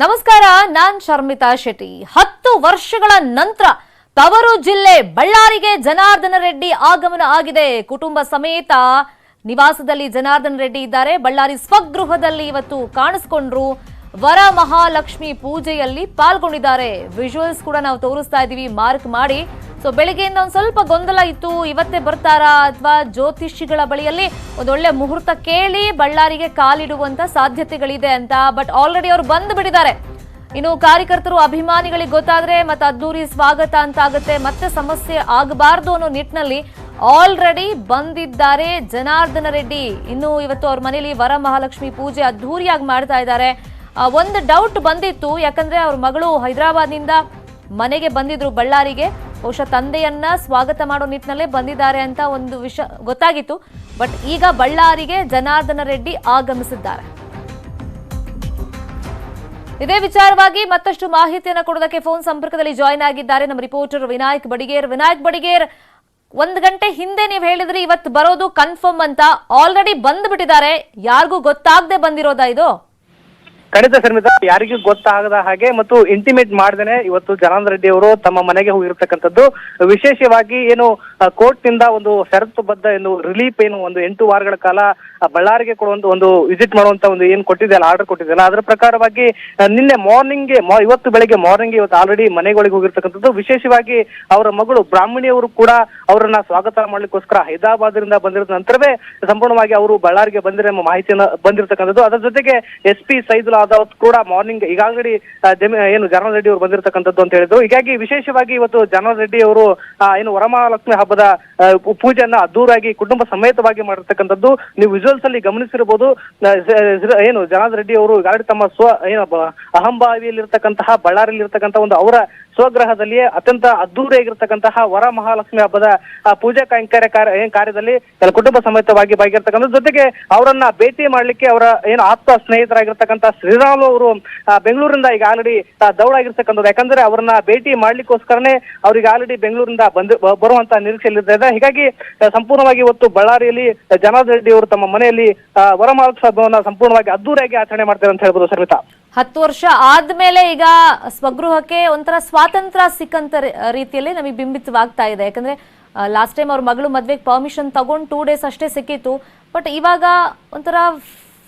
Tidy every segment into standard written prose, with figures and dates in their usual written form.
ನಮಸ್ಕಾರ, ನಾನ್ ಶರ್ಮಿತಾ ಶೆಟ್ಟಿ. 10 ವರ್ಷಗಳ ನಂತರ ತವರು ಜಿಲ್ಲೆ ಬಳ್ಳಾರಿಗೆ ಜನಾರ್ದನ ರೆಡ್ಡಿ ಆಗಮನ ಆಗಿದೆ. ಕುಟುಂಬ ಸಮೇತ ನಿವಾಸದಲ್ಲಿ ಜನಾರ್ದನ ರೆಡ್ಡಿ ಇದ್ದಾರೆ. ಬಳ್ಳಾರಿ ಸ್ವಗೃಹದಲ್ಲಿ ಇವತ್ತು ಕಾಣಿಸಿಕೊಂಡ್ರು. ವರ ಮಹಾಲಕ್ಷ್ಮಿ ಪೂಜೆಯಲ್ಲಿ ಪಾಲ್ಗೊಂಡಿದ್ದಾರೆ. ವಿಜುವಲ್ಸ್ ಕೂಡ ನಾವು ತೋರಿಸ್ತಾ ಇದೀವಿ, ಮಾರ್ಕ್ ಮಾಡಿ. ಸೊ ಬೆಳಿಗ್ಗೆಯಿಂದ ಒಂದ್ ಸ್ವಲ್ಪ ಗೊಂದಲ ಇತ್ತು, ಇವತ್ತೇ ಬರ್ತಾರಾ ಅಥವಾ ಜ್ಯೋತಿಷಿಗಳ ಬಳಿಯಲ್ಲಿ ಒಂದೊಳ್ಳೆ ಮುಹೂರ್ತ ಕೇಳಿ ಬಳ್ಳಾರಿಗೆ ಕಾಲಿಡುವಂತ ಸಾಧ್ಯತೆಗಳಿದೆ ಅಂತ. ಬಟ್ ಆಲ್ರೆಡಿ ಅವರು ಬಂದು ಬಿಟ್ಟಿದ್ದಾರೆ. ಇನ್ನು ಕಾರ್ಯಕರ್ತರು ಅಭಿಮಾನಿಗಳಿಗೆ ಗೊತ್ತಾದ್ರೆ ಮತ್ತೆ ಅದ್ದೂರಿ ಸ್ವಾಗತ ಅಂತ ಆಗುತ್ತೆ, ಮತ್ತೆ ಸಮಸ್ಯೆ ಆಗಬಾರ್ದು ಅನ್ನೋ ನಿಟ್ಟಿನಲ್ಲಿ ಆಲ್ರೆಡಿ ಬಂದಿದ್ದಾರೆ ಜನಾರ್ದನ ರೆಡ್ಡಿ. ಇನ್ನು ಇವತ್ತು ಅವ್ರ ಮನೆಯಲ್ಲಿ ವರ ಮಹಾಲಕ್ಷ್ಮಿ ಪೂಜೆ ಅದ್ದೂರಿಯಾಗಿ ಮಾಡ್ತಾ ಇದ್ದಾರೆ. ಒಂದು ಡೌಟ್ ಬಂದಿತ್ತು, ಯಾಕಂದ್ರೆ ಅವ್ರ ಮಗಳು ಹೈದರಾಬಾದ್ನಿಂದ ಮನೆಗೆ ಬಂದಿದ್ರು ಬಳ್ಳಾರಿಗೆ. ಬಹುಶಃ ತಂದೆಯನ್ನ ಸ್ವಾಗತ ಮಾಡೋ ನಿಟ್ಟಿನಲ್ಲೇ ಬಂದಿದ್ದಾರೆ ಅಂತ ಒಂದು ವಿಷಯ ಗೊತ್ತಾಗಿತ್ತು. ಬಟ್ ಈಗ ಬಳ್ಳಾರಿಗೆ ಜನಾರ್ದನ ರೆಡ್ಡಿ ಆಗಮಿಸಿದ್ದಾರೆ. ಇದೇ ವಿಚಾರವಾಗಿ ಮತ್ತಷ್ಟು ಮಾಹಿತಿಯನ್ನು ಕೊಡೋದಕ್ಕೆ ಫೋನ್ ಸಂಪರ್ಕದಲ್ಲಿ ಜಾಯಿನ್ ಆಗಿದ್ದಾರೆ ನಮ್ಮ ರಿಪೋರ್ಟರ್ ವಿನಾಯಕ್ ಬಡಿಗೇರ್. ವಿನಾಯಕ್ ಬಡಿಗೇರ್, 1 ಗಂಟೆ ಹಿಂದೆ ನೀವು ಹೇಳಿದ್ರಿ ಇವತ್ತು ಬರೋದು ಕನ್ಫರ್ಮ್ ಅಂತ. ಆಲ್ರೆಡಿ ಬಂದು ಬಿಟ್ಟಿದ್ದಾರೆ. ಯಾರಿಗೂ ಗೊತ್ತಾಗದೆ ಬಂದಿರೋದಾ ಇದು? ಖಂಡಿತ ಶರ್ಮಿತಾ, ಯಾರಿಗೂ ಗೊತ್ತಾಗದ ಹಾಗೆ ಮತ್ತು ಇಂಟಿಮೇಟ್ ಮಾಡ್ದೇನೆ ಇವತ್ತು ಜನಾರ್ದನ ರೆಡ್ಡಿ ಅವರು ತಮ್ಮ ಮನೆಗೆ ಹೋಗಿರ್ತಕ್ಕಂಥದ್ದು. ವಿಶೇಷವಾಗಿ ಏನು ಕೋರ್ಟ್ ನಿಂದ ಒಂದು ಷರತ್ತುಬದ್ಧ ಏನು ರಿಲೀಫ್ ಏನು ಒಂದು 8 ವಾರಗಳ ಕಾಲ ಬಳ್ಳಾರಿಗೆ ಕೊಡುವಂತ ಒಂದು ವಿಸಿಟ್ ಮಾಡುವಂತ ಒಂದು ಏನು ಕೊಟ್ಟಿದೆಯಲ್ಲ, ಆರ್ಡರ್ ಕೊಟ್ಟಿದೆಯಲ್ಲ, ಅದರ ಪ್ರಕಾರವಾಗಿ ನಿನ್ನೆ ಮಾರ್ನಿಂಗ್ ಇವತ್ತು ಬೆಳಗ್ಗೆ ಮಾರ್ನಿಂಗ್ ಇವತ್ತು ಆಲ್ರೆಡಿ ಮನೆಗಳಿಗೆ ಹೋಗಿರ್ತಕ್ಕಂಥದ್ದು. ವಿಶೇಷವಾಗಿ ಅವರ ಮಗಳು ಬ್ರಾಹ್ಮಣಿಯವರು ಕೂಡ ಅವರನ್ನ ಸ್ವಾಗತ ಮಾಡ್ಲಿಕ್ಕೋಸ್ಕರ ಹೈದರಾಬಾದ್ರಿಂದ ಬಂದಿರೋ ನಂತರವೇ ಸಂಪೂರ್ಣವಾಗಿ ಅವರು ಬಳ್ಳಾರಿಗೆ ಬಂದಿರೋ ಮಾಹಿತಿಯನ್ನ ಬಂದಿರತಕ್ಕಂಥದ್ದು. ಅದರ ಜೊತೆಗೆ SP ಸೈದುಲ್ಲಾ ಆದವ್ ಕೂಡ ಮಾರ್ನಿಂಗ್ ಈಗಾಗಲೇ ಏನು ಜನಾರ್ದನ ರೆಡ್ಡಿ ಅವರು ಬಂದಿರತಕ್ಕಂಥದ್ದು ಅಂತ ಹೇಳಿದ್ರು. ಹೀಗಾಗಿ ವಿಶೇಷವಾಗಿ ಇವತ್ತು ಜನಾರ್ದನ ರೆಡ್ಡಿ ಅವರು ಏನು ವರಮಹಾಲಕ್ಷ್ಮಿ ಹಬ್ಬದ ಪೂಜೆಯನ್ನ ಅದ್ದೂರಾಗಿ ಕುಟುಂಬ ಸಮೇತವಾಗಿ ಮಾಡಿರ್ತಕ್ಕಂಥದ್ದು ನೀವು ವಿಜುವಲ್ಸ್ ಅಲ್ಲಿ ಗಮನಿಸಿರಬಹುದು. ಏನು ಜನಾರ್ದನ ರೆಡ್ಡಿ ಅವರು ಈಗಾಗಲೇ ತಮ್ಮ ಅಹಂಭಾವಿಯಲ್ಲಿರ್ತಕ್ಕಂತಹ ಬಳ್ಳಾರಿಯಲ್ಲಿ ಇರ್ತಕ್ಕಂಥ ಒಂದು ಅವರ ಸ್ವಗೃಹದಲ್ಲಿಯೇ ಅತ್ಯಂತ ಅದ್ದೂರಿಯಾಗಿರ್ತಕ್ಕಂತಹ ವರ ಮಹಾಲಕ್ಷ್ಮಿ ಹಬ್ಬದ ಪೂಜಾ ಕಾರ್ಯದಲ್ಲಿ ಕುಟುಂಬ ಸಮೇತವಾಗಿ ಭಾಗಿರ್ತಕ್ಕಂಥ. ಜೊತೆಗೆ ಅವರನ್ನ ಭೇಟಿ ಮಾಡ್ಲಿಕ್ಕೆ ಅವರ ಏನು ಆಪ್ತ ಸ್ನೇಹಿತರಾಗಿರ್ತಕ್ಕಂಥ ಶ್ರೀರಾಮ್ ಅವರು ಬೆಂಗಳೂರಿಂದ ಈಗ ಆಲ್ರೆಡಿ ದೌಡಾಗಿರ್ತಕ್ಕಂಥದ್ದು. ಯಾಕಂದ್ರೆ ಅವರನ್ನ ಭೇಟಿ ಮಾಡ್ಲಿಕ್ಕೋಸ್ಕರನೇ ಅವ್ರಿಗೆ ಆಲ್ರೆಡಿ ಬೆಂಗಳೂರಿಂದ ಬರುವಂತ ನಿರೀಕ್ಷೆಯಲ್ಲಿದ್ದಾರೆ. ಹೀಗಾಗಿ ಸಂಪೂರ್ಣವಾಗಿ ಇವತ್ತು ಬಳ್ಳಾರಿಯಲ್ಲಿ ಜನಾರ್ದನ ರೆಡ್ಡಿ ಅವರು ತಮ್ಮ ಮನೆಯಲ್ಲಿ ವರಮಹಾಲಕ್ಷ್ಮಿ ಹಬ್ಬವನ್ನ ಸಂಪೂರ್ಣವಾಗಿ ಅದ್ದೂರಿಯಾಗಿ ಆಚರಣೆ ಮಾಡ್ತಾರೆ ಅಂತ ಹೇಳ್ಬೋದು ಶರ್ಮಿತಾ. 10 ವರ್ಷ ಆದ್ಮೇಲೆ ಈಗ ಸ್ವಗೃಹಕ್ಕೆ ಒಂಥರ ಸ್ವಾತಂತ್ರ್ಯ ಸಿಕ್ಕಂತ ರೀತಿಯಲ್ಲಿ ನಮಗೆ ಬಿಂಬಿತವಾಗ್ತಾ ಇದೆ. ಯಾಕಂದ್ರೆ ಲಾಸ್ಟ್ ಟೈಮ್ ಅವ್ರ ಮಗಳು ಮದ್ವೆಗೆ ಪರ್ಮಿಷನ್ ತಗೊಂಡು 2 ಡೇಸ್ ಅಷ್ಟೇ ಸಿಕ್ಕಿತ್ತು. ಬಟ್ ಇವಾಗ ಒಂಥರ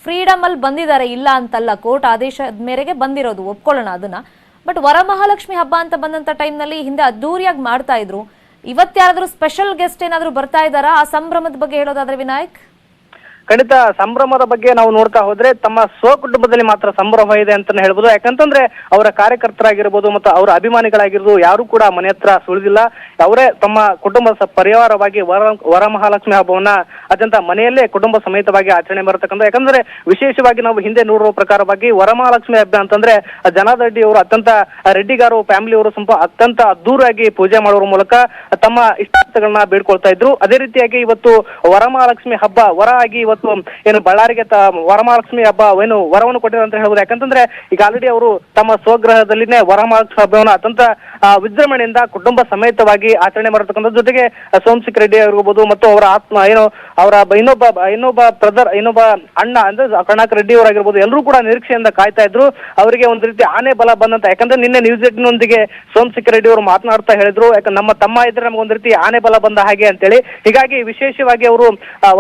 ಫ್ರೀಡಮ್ ಅಲ್ಲಿ ಬಂದಿದ್ದಾರೆ, ಇಲ್ಲ ಅಂತಲ್ಲ, ಕೋರ್ಟ್ ಆದೇಶದ ಮೇರೆಗೆ ಬಂದಿರೋದು, ಒಪ್ಕೊಳ್ಳೋಣ ಅದನ್ನ. ಬಟ್ ವರಮಹಾಲಕ್ಷ್ಮಿ ಹಬ್ಬ ಅಂತ ಬಂದಂತ ಟೈಮ್ನಲ್ಲಿ ಹಿಂದೆ ಅದ್ದೂರಿಯಾಗಿ ಮಾಡ್ತಾ ಇದ್ರು. ಇವತ್ತಾರಾದ್ರೂ ಸ್ಪೆಷಲ್ ಗೆಸ್ಟ್ ಏನಾದ್ರು ಬರ್ತಾ ಇದ್ದಾರಾ? ಆ ಸಂಭ್ರಮದ ಬಗ್ಗೆ ಹೇಳೋದಾದ್ರೆ ವಿನಾಯಕ್. ಖಂಡಿತ ಸಂಭ್ರಮದ ಬಗ್ಗೆ ನಾವು ನೋಡ್ತಾ ಹೋದ್ರೆ ತಮ್ಮ ಸ್ವಕುಟುಂಬದಲ್ಲಿ ಮಾತ್ರ ಸಂಭ್ರಮ ಇದೆ ಅಂತಾನೆ ಹೇಳ್ಬೋದು. ಯಾಕಂತಂದ್ರೆ ಅವರ ಕಾರ್ಯಕರ್ತರಾಗಿರ್ಬೋದು ಮತ್ತು ಅವರ ಅಭಿಮಾನಿಗಳಾಗಿರ್ಬೋದು ಯಾರು ಕೂಡ ಮನೆ ಹತ್ರ ಸುಳಿದಿಲ್ಲ. ಅವರೇ ತಮ್ಮ ಕುಟುಂಬ ಪರಿವಾರವಾಗಿ ವರಮಹಾಲಕ್ಷ್ಮಿ ಹಬ್ಬವನ್ನ ಅತ್ಯಂತ ಮನೆಯಲ್ಲೇ ಕುಟುಂಬ ಸಮೇತವಾಗಿ ಆಚರಣೆ ಬರತಕ್ಕಂಥ. ಯಾಕಂದ್ರೆ ವಿಶೇಷವಾಗಿ ನಾವು ಹಿಂದೆ ನೋಡುವ ಪ್ರಕಾರವಾಗಿ ವರಮಹಾಲಕ್ಷ್ಮಿ ಹಬ್ಬ ಅಂತಂದ್ರೆ ಜನಾರ್ದನ ರೆಡ್ಡಿ ಅವರು ಅತ್ಯಂತ ರೆಡ್ಡಿಗಾರು ಫ್ಯಾಮಿಲಿ ಅವರು ಅತ್ಯಂತ ಅದ್ದೂರಾಗಿ ಪೂಜೆ ಮಾಡುವ ಮೂಲಕ ತಮ್ಮ ಇಷ್ಟಾರ್ಥಗಳನ್ನ ಬೇಡ್ಕೊಳ್ತಾ ಇದ್ರು. ಅದೇ ರೀತಿಯಾಗಿ ಇವತ್ತು ವರಮಹಾಲಕ್ಷ್ಮಿ ಹಬ್ಬ ವರ ಆಗಿ ಏನು ಬಳ್ಳಾರಿಗೆ ವರಮಹಾಲಕ್ಷ್ಮಿ ಹಬ್ಬ ಏನು ವರವನ್ನು ಕೊಟ್ಟಿದ್ದಾರೆ ಅಂತ ಹೇಳ್ಬೋದು. ಯಾಕಂತಂದ್ರೆ ಈಗ ಆಲ್ರೆಡಿ ಅವರು ತಮ್ಮ ಸ್ವಗೃಹದಲ್ಲಿನೇ ವರಮಹಾಲಕ್ಷ್ಮಿ ಹಬ್ಬವನ್ನು ಅತ್ಯಂತ ವಿಜೃಂಭಣೆಯಿಂದ ಕುಟುಂಬ ಸಮೇತವಾಗಿ ಆಚರಣೆ ಮಾಡತಕ್ಕಂಥ. ಜೊತೆಗೆ ಸೋಮಶೇಖರ್ ರೆಡ್ಡಿ ಆಗಿರ್ಬೋದು ಮತ್ತು ಅವರ ಆತ್ಮ ಏನು ಅವರ ಇನ್ನೊಬ್ಬ ಅಣ್ಣ ಅಂದ್ರೆ ಕರ್ನಾಟಕ ರೆಡ್ಡಿ ಅವರಾಗಿರ್ಬೋದು ಎಲ್ಲರೂ ಕೂಡ ನಿರೀಕ್ಷೆಯಿಂದ ಕಾಯ್ತಾ ಇದ್ರು. ಅವರಿಗೆ ಒಂದು ರೀತಿ ಆನೆ ಬಲ ಬಂದಂತ. ಯಾಕಂದ್ರೆ ನಿನ್ನೆ ನ್ಯೂಸ್ 18ನೊಂದಿಗೆ ಸೋಮಶೇಖರ್ ರೆಡ್ಡಿ ಅವರು ಮಾತನಾಡ್ತಾ ಹೇಳಿದ್ರು, ಯಾಕಂದ್ರೆ ನಮ್ಮ ತಮ್ಮ ಇದ್ರೆ ನಮ್ಗೆ ಒಂದು ರೀತಿ ಆನೆ ಬಲ ಬಂದ ಹಾಗೆ ಅಂತೇಳಿ. ಹೀಗಾಗಿ ವಿಶೇಷವಾಗಿ ಅವರು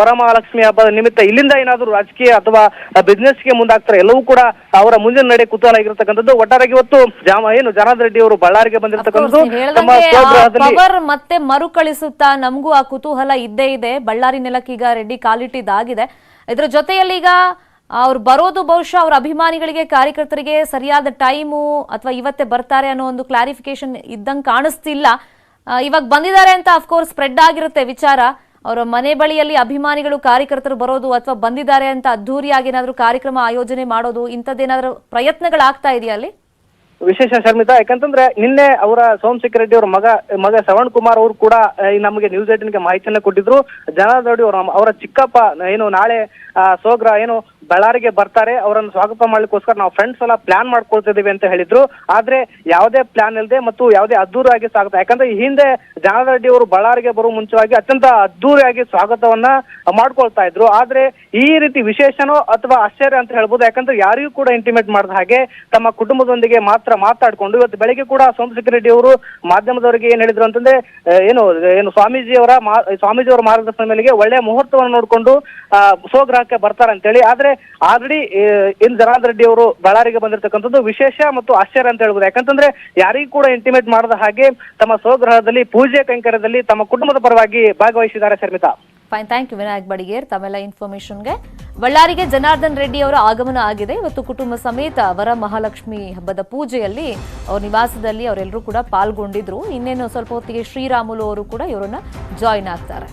ವರಮಹಾಲಕ್ಷ್ಮಿ ಹಬ್ಬದ ನಿಮಿತ್ತ ಇಲ್ಲಿಂದ ಏನಾದ್ರು ರಾಜಕೀಯ ಅಥವಾ ಬಿಸ್ನೆಸ್ಗೆ ಮುಂದಾಗ್ತಾರೆ, ಎಲ್ಲವೂ ಕೂಡ ಅವರ ಮುಂದಿನ ನಡೆ ಕುತೂಹಲ ಆಗಿರ್ತಕ್ಕಂಥದ್ದು. ಒಟ್ಟಾರೆ ಇವತ್ತು ಏನು ಜನಾರ್ದನ ರೆಡ್ಡಿ ಅವರು ಬಳ್ಳಾರಿಗೆ ಬಂದಿರತಕ್ಕಂಥದ್ದು ಮತ್ತೆ ಮರುಕಳಿಸುತ್ತಾ ನಮಗೂ ಆ ಕುತೂಹಲ ಇದ್ದೇ ಇದೆ. ಬಳ್ಳಾರಿ ನೆಲಕ್ಕೀಗ ರೆಡ್ಡಿ ಕಾಲಿಟ್ಟಿದ್ದಾಗಿದೆ. ಇದರ ಜೊತೆಯಲ್ಲಿ ಈಗ ಅವ್ರು ಬರೋದು ಬಹುಶಃ ಅವ್ರ ಅಭಿಮಾನಿಗಳಿಗೆ ಕಾರ್ಯಕರ್ತರಿಗೆ ಸರಿಯಾದ ಟೈಮು ಅಥವಾ ಇವತ್ತೇ ಬರ್ತಾರೆ ಅನ್ನೋ ಒಂದು ಕ್ಲಾರಿಫಿಕೇಶನ್ ಇದ್ದಂಗೆ ಕಾಣಿಸ್ತಿಲ್ಲ. ಇವಾಗ ಬಂದಿದ್ದಾರೆ ಅಂತ ಅಫ್ಕೋರ್ಸ್ ಸ್ಪ್ರೆಡ್ ಆಗಿರುತ್ತೆ ವಿಚಾರ. ಅವರ ಮನೆ ಬಳಿಯಲ್ಲಿ ಅಭಿಮಾನಿಗಳು ಕಾರ್ಯಕರ್ತರು ಬರೋದು ಅಥವಾ ಬಂದಿದ್ದಾರೆ ಅಂತ ಅದ್ದೂರಿಯಾಗಿ ಏನಾದ್ರು ಕಾರ್ಯಕ್ರಮ ಆಯೋಜನೆ ಮಾಡೋದು ಇಂಥದ್ದೇನಾದ್ರೂ ಪ್ರಯತ್ನಗಳಾಗ್ತಾ ಇದೆಯಾ ಅಲ್ಲಿ? ವಿಶೇಷ ಶರ್ಮಿತಾ. ಯಾಕಂತಂದ್ರೆ ನಿನ್ನೆ ಅವರ ಸೋಮಶೇಖರ್ ರೆಡ್ಡಿ ಅವರ ಮಗ ಶ್ರವಣ್ ಕುಮಾರ್ ಅವರು ಕೂಡ ನಮಗೆ ನ್ಯೂಸ್ 18ಗೆ ಮಾಹಿತಿಯನ್ನ ಕೊಟ್ಟಿದ್ರು. ಜನಾರ್ದನ್ ರೆಡ್ಡಿ ಅವರ ಚಿಕ್ಕಪ್ಪ ಏನು ನಾಳೆ ಸೋಗ್ರ ಏನು ಬಳ್ಳಾರಿಗೆ ಬರ್ತಾರೆ, ಅವರನ್ನು ಸ್ವಾಗತ ಮಾಡ್ಲಿಕ್ಕೋಸ್ಕರ ನಾವು ಫ್ರೆಂಡ್ಸ್ ಎಲ್ಲ ಪ್ಲಾನ್ ಮಾಡ್ಕೊಳ್ತಿದ್ದೀವಿ ಅಂತ ಹೇಳಿದ್ರು. ಆದ್ರೆ ಯಾವುದೇ ಪ್ಲಾನ್ ಇಲ್ಲದೆ ಮತ್ತು ಯಾವುದೇ ಅದ್ದೂರಿಯಾಗಿ ಸ್ವಾಗತ, ಯಾಕಂದ್ರೆ ಈ ಹಿಂದೆ ಜನಾರ್ದನ್ ರೆಡ್ಡಿ ಅವರು ಬಳ್ಳಾರಿಗೆ ಬರುವ ಮುಂಚೆವಾಗಿ ಅತ್ಯಂತ ಅದ್ದೂರಿಯಾಗಿ ಸ್ವಾಗತವನ್ನ ಮಾಡ್ಕೊಳ್ತಾ ಇದ್ರು. ಆದ್ರೆ ಈ ರೀತಿ ವಿಶೇಷನೋ ಅಥವಾ ಆಶ್ಚರ್ಯ ಅಂತ ಹೇಳ್ಬೋದು. ಯಾಕಂದ್ರೆ ಯಾರಿಗೂ ಕೂಡ ಇಂಟಿಮೇಟ್ ಮಾಡಿದ ಹಾಗೆ ತಮ್ಮ ಕುಟುಂಬದೊಂದಿಗೆ ಮಾತ್ರ ಮಾತಾಡ್ಕೊಂಡು ಇವತ್ತು ಬೆಳಗ್ಗೆ ಕೂಡ ಸೋಮಶೇಖರ್ ರೆಡ್ಡಿ ಅವರು ಮಾಧ್ಯಮದವರಿಗೆ ಏನ್ ಹೇಳಿದ್ರು ಅಂತಂದ್ರೆ ಏನು ಸ್ವಾಮೀಜಿಯವರ ಮಾರ್ಗದರ್ಶನ ಮೇಲೆಗೆ ಒಳ್ಳೆಯ ಮುಹೂರ್ತವನ್ನು ನೋಡಿಕೊಂಡು ಸ್ವಗೃಹಕ್ಕೆ ಬರ್ತಾರೆ ಅಂತೇಳಿ. ಆದ್ರೆ ಆಲ್ರೆಡಿ ಇನ್ ಜನಾರ್ದನ್ ರೆಡ್ಡಿ ಅವರು ಬಳ್ಳಾರಿಗೆ ಬಂದಿರತಕ್ಕಂಥದ್ದು ವಿಶೇಷ ಮತ್ತು ಆಶ್ಚರ್ಯ ಅಂತ ಹೇಳ್ಬೋದು. ಯಾಕಂತಂದ್ರೆ ಯಾರಿಗೂ ಕೂಡ ಇಂಟಿಮೇಟ್ ಮಾಡದ ಹಾಗೆ ತಮ್ಮ ಸ್ವಗೃಹದಲ್ಲಿ ಪೂಜೆ ಕೈಂಕರ್ಯದಲ್ಲಿ ತಮ್ಮ ಕುಟುಂಬದ ಪರವಾಗಿ ಭಾಗವಹಿಸಿದ್ದಾರೆ. Sharmita, fine, thank you Vinayak Badiger ತಮ್ಮೆಲ್ಲ ಇನ್ಫಾರ್ಮೇಶನ್ಗೆ. ಬಳ್ಳಾರಿಗೆ ಜನಾರ್ದನ್ ರೆಡ್ಡಿ ಅವರ ಆಗಮನ ಆಗಿದೆ. ಇವತ್ತು ಕುಟುಂಬ ಸಮೇತ ವರ ಮಹಾಲಕ್ಷ್ಮಿ ಹಬ್ಬದ ಪೂಜೆಯಲ್ಲಿ ಅವ್ರ ನಿವಾಸದಲ್ಲಿ ಅವರೆಲ್ಲರೂ ಕೂಡ ಪಾಲ್ಗೊಂಡಿದ್ರು. ಇನ್ನೇನು ಸ್ವಲ್ಪ ಹೊತ್ತಿಗೆ ಶ್ರೀರಾಮುಲು ಅವರು ಕೂಡ ಇವರನ್ನ ಜಾಯಿನ್ ಆಗ್ತಾರೆ.